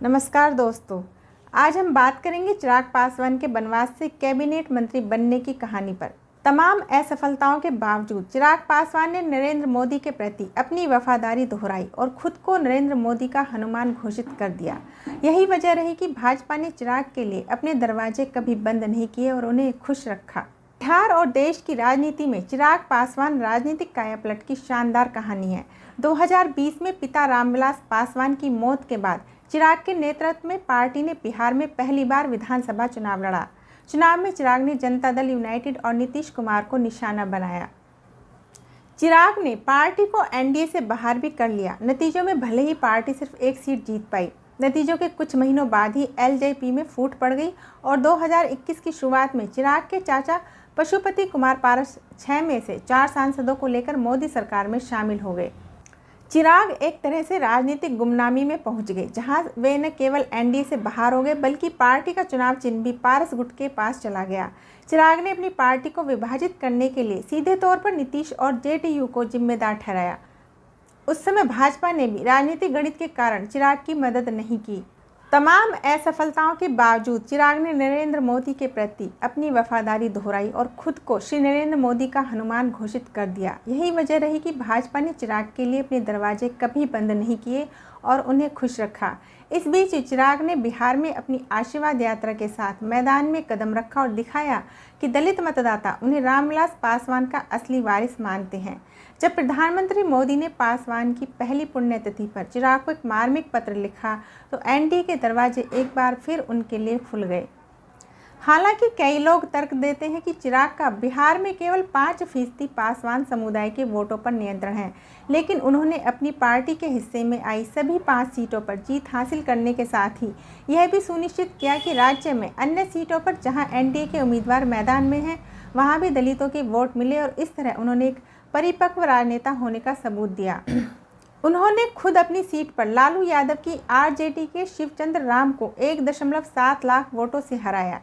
नमस्कार दोस्तों, आज हम बात करेंगे चिराग पासवान के बनवास से कैबिनेट मंत्री बनने की कहानी पर। तमाम असफलताओं के बावजूद चिराग पासवान ने नरेंद्र मोदी के प्रति अपनी वफादारी दोहराई और खुद को नरेंद्र मोदी का हनुमान घोषित कर दिया। यही वजह रही कि भाजपा ने चिराग के लिए अपने दरवाजे कभी बंद नहीं किए और उन्हें खुश रखा। बिहार और देश की राजनीति में चिराग पासवान राजनीतिक कायापलट की शानदार कहानी है। 2020 में पिता रामविलास पासवान की मौत के बाद चिराग के नेतृत्व में पार्टी ने बिहार में पहली बार विधानसभा चुनाव लड़ा। चुनाव में चिराग ने जनता दल यूनाइटेड और नीतीश कुमार को निशाना बनाया। चिराग ने पार्टी को एनडीए से बाहर भी कर लिया। नतीजों में भले ही पार्टी सिर्फ एक सीट जीत पाई, नतीजों के कुछ महीनों बाद ही एलजेपी में फूट पड़ गई और 2021 की शुरुआत में चिराग के चाचा पशुपति कुमार पारस 6 में से 4 सांसदों को लेकर मोदी सरकार में शामिल हो गए। चिराग एक तरह से राजनीतिक गुमनामी में पहुंच गए, जहां वे न केवल एनडीए से बाहर हो गए बल्कि पार्टी का चुनाव चिन्ह भी पारस गुट के पास चला गया। चिराग ने अपनी पार्टी को विभाजित करने के लिए सीधे तौर पर नीतीश और जेडीयू को जिम्मेदार ठहराया। उस समय भाजपा ने भी राजनीतिक गणित के कारण चिराग की मदद नहीं की। तमाम असफलताओं के बावजूद चिराग ने नरेंद्र मोदी के प्रति अपनी वफादारी दोहराई और खुद को श्री नरेंद्र मोदी का हनुमान घोषित कर दिया। यही वजह रही कि भाजपा ने चिराग के लिए अपने दरवाजे कभी बंद नहीं किए और उन्हें खुश रखा। इस बीच चिराग ने बिहार में अपनी आशीर्वाद यात्रा के साथ मैदान में कदम रखा और दिखाया कि दलित मतदाता उन्हें रामविलास पासवान का असली वारिस मानते हैं। जब प्रधानमंत्री मोदी ने पासवान की पहली पुण्यतिथि पर चिराग को एक मार्मिक पत्र लिखा तो एनडीए के दरवाजे एक बार फिर उनके लिए खुल गए। हालांकि कई लोग तर्क देते हैं कि चिराग का बिहार में केवल 5% पासवान समुदाय के वोटों पर नियंत्रण है, लेकिन उन्होंने अपनी पार्टी के हिस्से में आई सभी 5 सीटों पर जीत हासिल करने के साथ ही यह भी सुनिश्चित किया कि राज्य में अन्य सीटों पर जहां एनडीए के उम्मीदवार मैदान में हैं, वहां भी दलितों के वोट मिले और इस तरह उन्होंने एक परिपक्व राजनेता होने का सबूत दिया। उन्होंने खुद अपनी सीट पर लालू यादव की आरजेडी के शिवचंद्र राम को 1.7 लाख वोटों से हराया।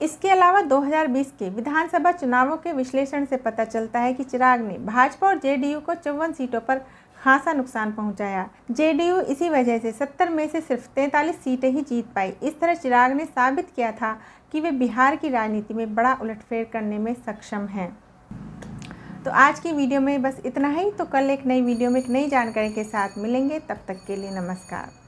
इसके अलावा 2020 के विधानसभा चुनावों के विश्लेषण से पता चलता है कि चिराग ने भाजपा और जेडीयू को 54 सीटों पर खासा नुकसान पहुंचाया। जेडीयू इसी वजह से 70 में से सिर्फ 43 सीटें ही जीत पाई। इस तरह चिराग ने साबित किया था कि वे बिहार की राजनीति में बड़ा उलटफेर करने में सक्षम हैं। तो आज की वीडियो में बस इतना ही। तो कल एक नई वीडियो में एक नई जानकारी के साथ मिलेंगे। तब तक के लिए नमस्कार।